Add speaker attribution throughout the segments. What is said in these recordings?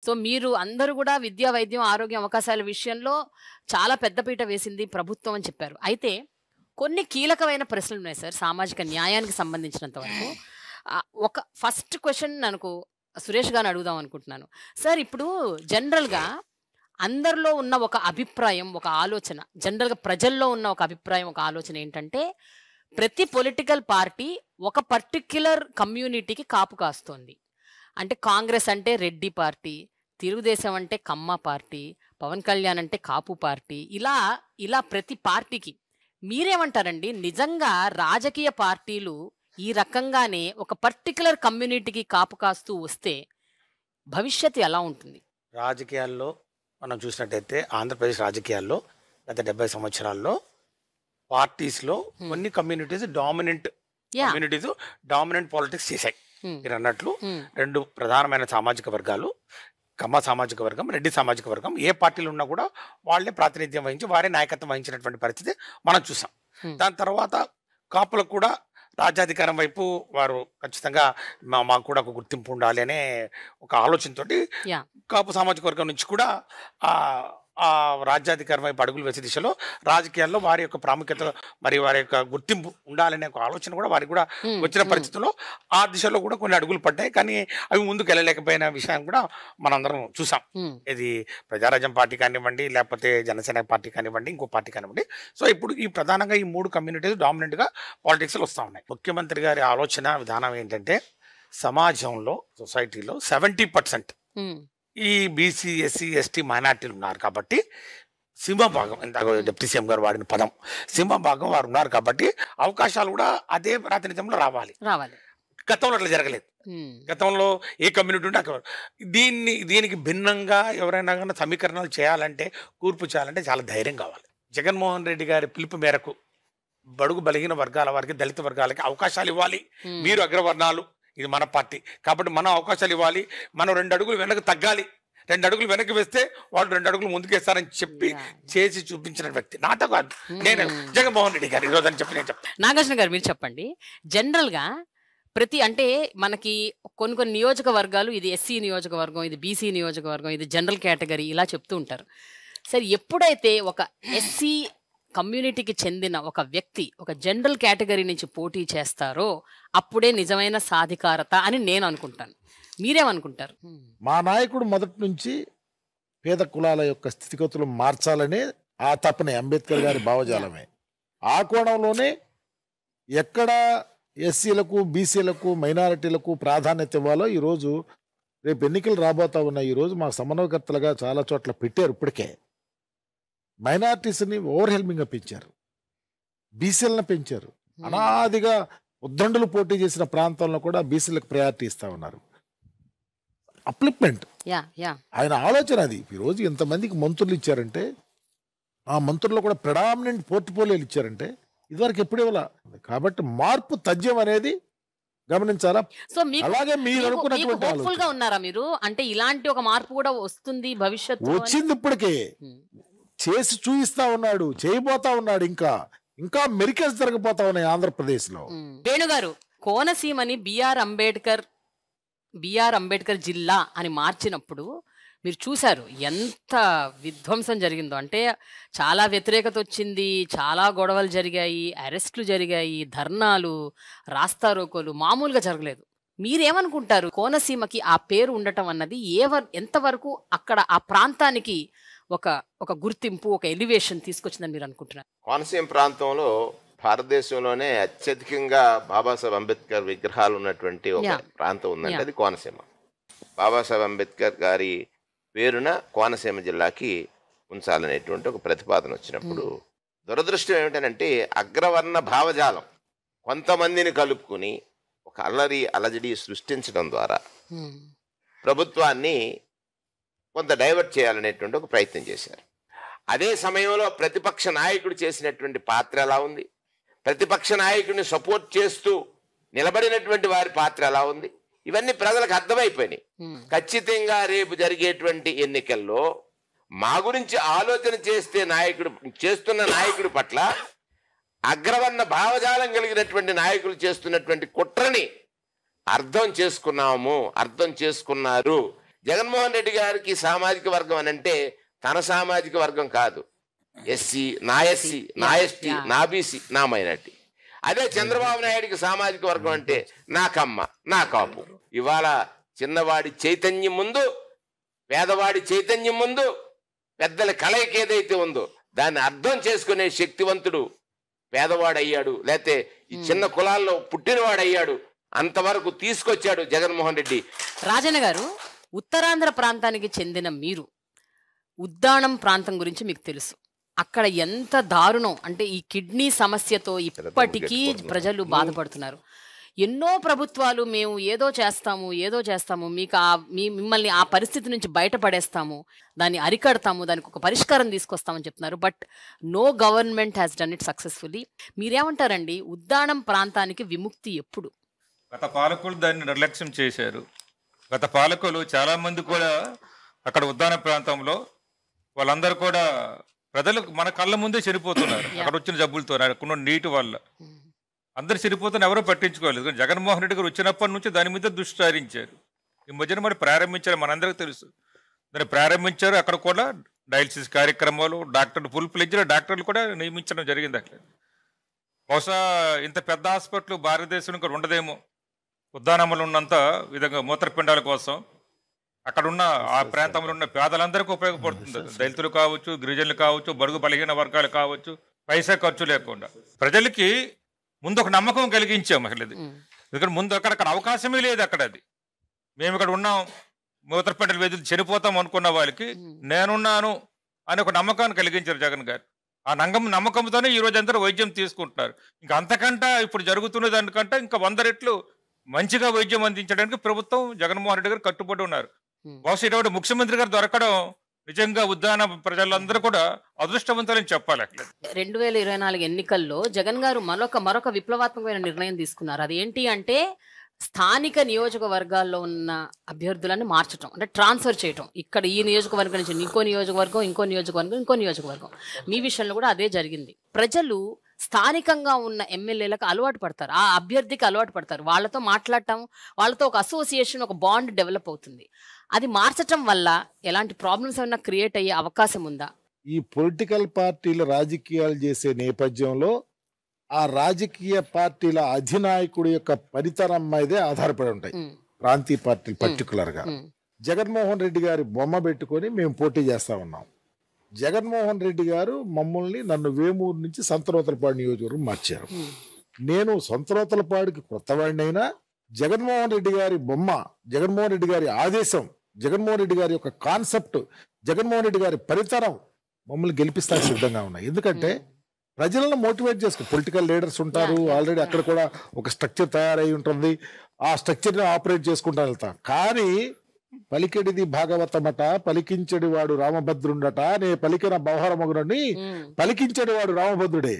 Speaker 1: So మీరు అందరూ కూడా విద్యా, వైద్యం, ఆరోగ్యం అవకాశాల విషయంలో చాలా పెద్దపీట వేసింది ప్రభుత్వం అని చెప్పారు. అయితే కొన్ని కీలకమైన ప్రశ్నలు ఉన్నాయి సార్ సామాజిక న్యాయానికి సంబంధించినంత వరకు. ఒక ఫస్ట్ క్వెషన్ నాకు సురేష్ గారిని అడుగుదాం అనుకుంటున్నాను. సార్ ఇప్పుడు జనరల్‌గా అందరిలో ఉన్న ఒక అభిప్రాయం, ఒక ఆలోచన, జనరల్‌గా ప్రజల్లో ఉన్న ఒక అభిప్రాయం, ఒక ఆలోచన ఏంటంటే ప్రతి పొలిటికల్ పార్టీ ఒక పర్టిక్యులర్ కమ్యూనిటీకి కాపు కాస్తోంది. అంటే కాంగ్రెస్ అంటే రెడ్డి పార్టీ, తెలుగుదేశం అంటే కమ్మ పార్టీ, పవన్ కళ్యాణ్ అంటే కాపు పార్టీ, ఇలా ఇలా ప్రతి పార్టీకి. మీరేమంటారండి? నిజంగా రాజకీయ పార్టీలు ఈ రకంగానే ఒక పర్టిక్యులర్ కమ్యూనిటీకి కాపు కాస్తూ వస్తే భవిష్యత్తు ఎలా ఉంటుంది?
Speaker 2: రాజకీయాల్లో మనం చూసినట్టయితే ఆంధ్రప్రదేశ్ రాజకీయాల్లో గత 70 సంవత్సరాల్లో పార్టీస్లో కొన్ని కమ్యూనిటీస్ డామినెంట్ పాలిటిక్స్ చేశాయి. మీరు అన్నట్లు రెండు ప్రధానమైన సామాజిక వర్గాలు, కమ్మ సామాజిక వర్గం, రెడ్డి సామాజిక వర్గం, ఏ పార్టీలు ఉన్నా కూడా వాళ్ళే ప్రాతినిధ్యం వహించి వారే నాయకత్వం వహించినటువంటి పరిస్థితి మనం చూసాం. దాని తర్వాత కాపులకు కూడా రాజ్యాధికారం వైపు వారు ఖచ్చితంగా మాకు కూడా ఒక గుర్తింపు ఉండాలి అనే ఒక ఆలోచనతోటి కాపు సామాజిక వర్గం నుంచి కూడా ఆ రాజ్యాధికారం వైపు అడుగులు వేసే దిశలో రాజకీయాల్లో వారి యొక్క ప్రాముఖ్యత మరి వారి యొక్క గుర్తింపు ఉండాలనే ఒక ఆలోచన కూడా వారికి కూడా వచ్చిన పరిస్థితుల్లో ఆ దిశలో కూడా కొన్ని అడుగులు పడ్డాయి. కానీ అవి ముందుకు వెళ్ళలేకపోయిన విషయం కూడా మనందరం చూసాం. ఇది ప్రజారాజ్యం పార్టీ కానివ్వండి, లేకపోతే జనసేన పార్టీ కానివ్వండి, ఇంకో పార్టీ కానివ్వండి. సో ఇప్పుడు ఈ ప్రధానంగా ఈ 3 కమ్యూనిటీస్ డామినెంట్గా పాలిటిక్స్లో వస్తూ ఉన్నాయి. ముఖ్యమంత్రి గారి ఆలోచన విధానం ఏంటంటే సమాజంలో, సొసైటీలో 70% ఈ బీసీ, ఎస్సీ, ఎస్టీ మైనార్టీలు ఉన్నారు కాబట్టి సింహభాగం, ఇందాక డిప్యూటీ సీఎం గారు వాడిన పదం సింహభాగం వారు ఉన్నారు కాబట్టి అవకాశాలు కూడా అదే ప్రాతినిధ్యంలో రావాలి. గతంలో అట్లా జరగలేదు. గతంలో ఏ కమ్యూనిటీ ఉంటే అక్కడ దీనికి భిన్నంగా ఎవరైనా కానీ సమీకరణలు చేయాలంటే, కూర్పు చేయాలంటే చాలా ధైర్యం కావాలి. జగన్మోహన్ రెడ్డి గారి పిలుపు మేరకు బడుగు బలహీన వర్గాల వారికి, దళిత వర్గాలకి అవకాశాలు ఇవ్వాలి. మీరు అగ్రవర్ణాలు, ఇది మన పార్టీ కాబట్టి మనం అవకాశాలు ఇవ్వాలి, మనం 2 అడుగులు వెనక్కి తగ్గాలి, 2 అడుగులు వెనక్కి వేస్తే వాళ్ళు 2 అడుగులు ముందుకేస్తారని చెప్పి చేసి చూపించిన వ్యక్తి నాతో కాదు, నేను జగన్మోహన్ రెడ్డి గారు ఈరోజు అని చెప్పి నేను చెప్తాను.
Speaker 1: నాగార్జున గారు మీరు చెప్పండి. జనరల్గా అంటే మనకి కొన్ని నియోజకవర్గాలు, ఇది ఎస్సీ నియోజకవర్గం, ఇది బీసీ నియోజకవర్గం, ఇది జనరల్ కేటగిరీ, ఇలా చెప్తూ ఉంటారు. సరే, ఎప్పుడైతే ఒక ఎస్సీ కమ్యూనిటీకి చెందిన ఒక వ్యక్తి ఒక జనరల్ కేటగిరీ నుంచి పోటీ చేస్తారో అప్పుడే నిజమైన సాధికారత అని నేను అనుకుంటాను. మీరేమనుకుంటారు?
Speaker 3: మా నాయకుడు మొదటి నుంచి పేద కులాల యొక్క స్థితిగతులు మార్చాలనే ఆ తపనే అంబేద్కర్ గారి భావజాలమే. ఆ కోణంలోనే ఎక్కడ ఎస్సీలకు, బీసీలకు, మైనారిటీలకు ప్రాధాన్యత ఇవ్వాలో ఈరోజు, రేపు ఎన్నికలు రాబోతా ఉన్నాయి, ఈరోజు మా సమన్వయకర్తలుగా చాలా చోట్ల పెట్టారు. ఇప్పటికే మైనారిటీస్ని ఓవర్హెల్మింగ్గా పెంచారు, బీసీలను పెంచారు. అనాదిగా ఉద్దండులు పోటీ చేసిన ప్రాంతంలో కూడా బీసీలకు ప్రయారిటీ ఇస్తా ఉన్నారు. అప్లిప్మెంట్ ఆయన ఆలోచన అది. ఈరోజు ఎంతమందికి మంత్రులు ఇచ్చారంటే, ఆ మంత్రుల్లో కూడా ప్రెడామినెంట్ పోర్ట్ఫోలియోలు ఇచ్చారంటే ఇదివరకు ఎప్పుడు ఇవ్వాల. కాబట్టి మార్పు తథ్యం అనేది గమనించాలా.
Speaker 1: సో
Speaker 3: అలాగే మీరు అనుకున్నటువంటి
Speaker 1: ఉన్నారా మీరు? అంటే ఇలాంటి ఒక మార్పు కూడా వస్తుంది భవిష్యత్తు
Speaker 3: వచ్చింది, ఇప్పటికే చేసి చూపిస్తా ఉన్నాడు, చేయబోతా ఉన్నాడు. ఇంకా మెరికల్స్ జరగబోతా ఉన్నాయి ఆంధ్రప్రదేశ్లో.
Speaker 1: వేణుగారు, కోనసీమని బిఆర్ అంబేద్కర్ జిల్లా అని మార్చినప్పుడు మీరు చూశారు ఎంత విధ్వంసం జరిగిందో. అంటే చాలా వ్యతిరేకత వచ్చింది, చాలా గొడవలు జరిగాయి, అరెస్టులు జరిగాయి, ధర్నాలు, రాస్తారోకోలు మామూలుగా జరగలేదు. మీరేమనుకుంటారు? కోనసీమకి ఆ పేరు ఉండటం అన్నది ఎంతవరకు అక్కడ ఆ ప్రాంతానికి ఒక గుర్తింపు, ఒక ఎలివేషన్ తీసుకొచ్చిందని మీరు అనుకుంటున్నారు?
Speaker 4: కోనసీమ ప్రాంతంలో భారతదేశంలోనే అత్యధికంగా బాబాసాహెబ్ అంబేద్కర్ విగ్రహాలు ఉన్నటువంటి ఒక ప్రాంతం ఉందంటే అది కోనసీమ. బాబాసాహెబ్ అంబేద్కర్ గారి పేరున కోనసీమ జిల్లాకి ఉంచాలనేటువంటి ఒక ప్రతిపాదన వచ్చినప్పుడు దురదృష్టం ఏమిటంటే అగ్రవర్ణ భావజాలం కొంతమందిని కలుపుకుని ఒక అలజడి సృష్టించడం ద్వారా ప్రభుత్వాన్ని కొంత డైవర్ట్ చేయాలనేటువంటి ఒక ప్రయత్నం చేశారు. అదే సమయంలో ప్రతిపక్ష నాయకుడు చేసినటువంటి పాత్ర ఎలా ఉంది, ప్రతిపక్ష నాయకుడిని సపోర్ట్ చేస్తూ నిలబడినటువంటి వారి పాత్ర ఎలా ఉంది, ఇవన్నీ ప్రజలకు అర్థమైపోయినాయి. ఖచ్చితంగా రేపు జరిగేటువంటి ఎన్నికల్లో మా గురించి ఆలోచన చేస్తున్న నాయకుడి పట్ల అగ్రవర్ణ భావజాలం కలిగినటువంటి నాయకులు చేస్తున్నటువంటి కుట్రని అర్థం చేసుకున్నారు. జగన్మోహన్ రెడ్డి గారికి సామాజిక వర్గం అని అంటే తన సామాజిక వర్గం కాదు, ఎస్సీ, నా ఎస్టీ, నా బీసీ, నా మైనార్టీ. అదే చంద్రబాబు నాయుడికి సామాజిక వర్గం అంటే నా కమ్మ, నా కాపు. ఇవాళ చిన్నవాడి చైతన్యం ముందు, పేదవాడి చైతన్యం ముందు పెద్దల కలయిక ఏదైతే ఉందో దాన్ని అర్థం చేసుకునే శక్తివంతుడు పేదవాడు అయ్యాడు, లేకపోతే ఈ చిన్న కులాల్లో పుట్టినవాడు అయ్యాడు. అంతవరకు తీసుకొచ్చాడు జగన్మోహన్ రెడ్డి.
Speaker 1: రాజన్న గారు, ఉత్తరాంధ్ర ప్రాంతానికి చెందిన మీరు ఉద్దానం ప్రాంతం గురించి మీకు తెలుసు. అక్కడ ఎంత దారుణం అంటే ఈ కిడ్నీ సమస్యతో ఇప్పటికీ ప్రజలు బాధపడుతున్నారు. ఎన్నో ప్రభుత్వాలు మేము ఏదో చేస్తాము మీకు మిమ్మల్ని ఆ పరిస్థితి నుంచి బయటపడేస్తాము, దాన్ని అరికడతాము, దానికి ఒక పరిష్కారం తీసుకొస్తామని చెప్తున్నారు. But no government has done it successfully. మీరేమంటారండి? ఉద్దానం ప్రాంతానికి విముక్తి ఎప్పుడు?
Speaker 5: గత పాలకులు దాన్ని నిర్లక్ష్యం చేశారు. గత పాలకులు చాలా మంది కూడా అక్కడ ఉద్దాన ప్రాంతంలో వాళ్ళందరూ కూడా ప్రజలు మన కళ్ళ ముందే చనిపోతున్నారు. అక్కడ వచ్చిన జబ్బులతో, అక్కడ నీటి వల్ల అందరు చనిపోతున్న ఎవరో పట్టించుకోలేదు. జగన్మోహన్ రెడ్డి గారు వచ్చినప్పటి నుంచి దాని మీద దృష్టి సారించారు. ఈ మధ్యన మరి ప్రారంభించారు, మనందరికీ తెలుసు. దాన్ని ప్రారంభించారు. అక్కడ కూడా డయాలసిస్ కార్యక్రమాలు, ఫుల్ ఫ్లెడ్జ్డ్ డాక్టర్లు కూడా నియమించడం జరిగింది. అక్కడ బహుశా ఇంత పెద్ద హాస్పిటల్ భారతదేశంలో ఇక్కడ ఉండదేమో. ఉద్దానంలో ఉన్నంత విధంగా మూత్రపిండాల కోసం అక్కడ ఉన్న ఆ ప్రాంతంలో ఉన్న పేదలందరికీ ఉపయోగపడుతుంది. దళితులు కావచ్చు, గిరిజనులు కావచ్చు, బడుగు బలహీన వర్గాలు కావచ్చు, పైసా ఖర్చు లేకుండా ప్రజలకి ముందు ఒక నమ్మకం కలిగించాం. అసలు ఎందుకంటే ముందు అక్కడ అవకాశమే లేదు. అక్కడ అది మేము ఇక్కడ ఉన్నాం, మూత్రపిండల వ్యాధులు చనిపోతాం అనుకున్న వాళ్ళకి నేనున్నాను అని ఒక నమ్మకాన్ని కలిగించారు జగన్ గారు. ఆ నమ్మకంతోనే ఈ రోజు అందరూ వైద్యం తీసుకుంటున్నారు. ఇంకా అంతకంటే ఇప్పుడు జరుగుతున్న దానికంటే ఇంకా 100 రెట్లు మంచిగా వైద్యం అందించడానికి ప్రభుత్వం జగన్మోహన్ రెడ్డి గారు కట్టుబడి ఉన్నారు. బహుశా ఇటువంటి ముఖ్యమంత్రి గారు దొరకడం నిజంగా ఉద్దాన ప్రజలందరూ కూడా అదృష్టవంతులని చెప్పాలి.
Speaker 1: 2024 ఎన్నికల్లో జగన్ గారు మరొక విప్లవాత్మకమైన నిర్ణయం తీసుకున్నారు. అదేంటి అంటే స్థానిక నియోజకవర్గాల్లో ఉన్న అభ్యర్థులను మార్చడం, అంటే ట్రాన్స్ఫర్ చేయటం. ఇక్కడ ఈ నియోజకవర్గం నుంచి ఇంకో నియోజకవర్గం. మీ విషయంలో కూడా అదే జరిగింది. ప్రజలు స్థానికంగా ఉన్న ఎమ్మెల్యేలకు అలవాటు పడతారు, ఆ అభ్యర్థికి అలవాటు పడతారు. వాళ్ళతో మాట్లాడటం, వాళ్ళతో ఒక అసోసియేషన్, ఒక బాండ్ డెవలప్ అవుతుంది. అది మార్చటం వల్ల ఎలాంటి ప్రాబ్లమ్స్ ఏమైనా క్రియేట్ అయ్యే అవకాశం ఉందా?
Speaker 3: ఈ పొలిటికల్ పార్టీలు రాజకీయాలు చేసే నేపథ్యంలో ఆ రాజకీయ పార్టీల అధినాయకుడి యొక్క పనితనం మీదే ఆధారపడి ఉంటాయి. ప్రాంతీయ పార్టీలు పర్టికులర్ గా జగన్మోహన్ రెడ్డి గారి బొమ్మ పెట్టుకొని మేము పోటీ చేస్తా ఉన్నాం. జగన్మోహన్ రెడ్డి గారు నన్ను వేమూరు నుంచి సంతనూతలపాడు నియోజకవర్గం మార్చారు. నేను సంతనూతలపాడుకి కొత్తవాడినైనా జగన్మోహన్ రెడ్డి గారి బొమ్మ, జగన్మోహన్ రెడ్డి గారి ఆదేశం, జగన్మోహన్ రెడ్డి గారి యొక్క కాన్సెప్ట్, జగన్మోహన్ రెడ్డి గారి పరితరం మమ్మల్ని గెలిపిస్తానికి సిద్ధంగా ఉన్నాయి. ఎందుకంటే ప్రజలను మోటివేట్ చేసుకో, పొలిటికల్ లీడర్స్ ఉంటారు ఆల్రెడీ, అక్కడ కూడా ఒక స్ట్రక్చర్ తయారై ఉంటుంది. ఆ స్ట్రక్చర్ని ఆపరేట్ చేసుకుంటా వెళ్తాం. కానీ పలికెడిది భాగవతమట, పలికించడి వాడు రామభద్రుండట, నే పలికిన బౌహరమగునని పలికించడి వాడు రామభద్రుడే.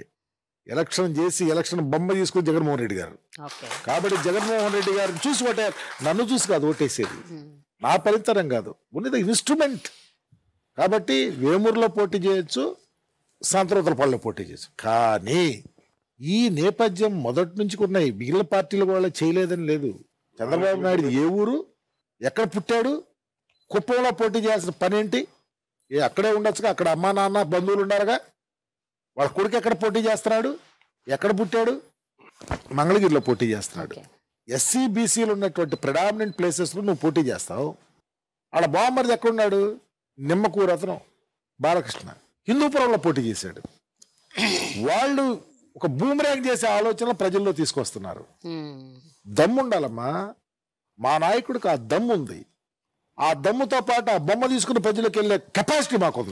Speaker 3: ఎలక్షన్ చేసి ఎలక్షన్ బొమ్మ తీసుకుని జగన్మోహన్ రెడ్డి గారు. కాబట్టి జగన్మోహన్ రెడ్డి గారిని చూసి ఓటేయాలి. నన్ను చూసి కాదు ఓటేసేది, నా పరితరం కాదు, ఉన్నది ఇన్స్ట్రుమెంట్. కాబట్టి వేమూరులో పోటీ చేయొచ్చు, సంతనూతలపాడులో పోటీ చేయొచ్చు. కానీ ఈ నేపథ్యం మొదటి నుంచి ఉన్నాయి. మిగిలిన పార్టీలు కూడా చేయలేదని లేదు. చంద్రబాబు నాయుడు ఏ ఊరు, ఎక్కడ పుట్టాడు, కుప్పంలో పోటీ చేయాల్సిన పని ఏంటి? అక్కడే ఉండొచ్చుగా, అక్కడ అమ్మా నాన్న బంధువులు ఉన్నారుగా. వాళ్ళ కొడుకు ఎక్కడ పోటీ చేస్తున్నాడు, ఎక్కడ పుట్టాడు? మంగళగిరిలో పోటీ చేస్తున్నాడు. ఎస్సీ బీసీలు ఉన్నటువంటి ప్రెడామినెంట్ ప్లేసెస్లో నువ్వు పోటీ చేస్తావు. ఆడ బామ్మరిది ఎక్కడున్నాడు? నిమ్మకూరు అతను బాలకృష్ణ హిందూపురంలో పోటీ చేశాడు. వాళ్ళు ఒక బూమరాంగ్ చేసే ఆలోచన ప్రజల్లో తీసుకొస్తున్నారు. దమ్ముండాలమ్మా. మా నాయకుడికి ఆ దమ్ము ఉంది. ఆ దమ్ముతో పాటు ఆ బొమ్మ తీసుకుని ప్రజలకు వెళ్ళే కెపాసిటీ మాకు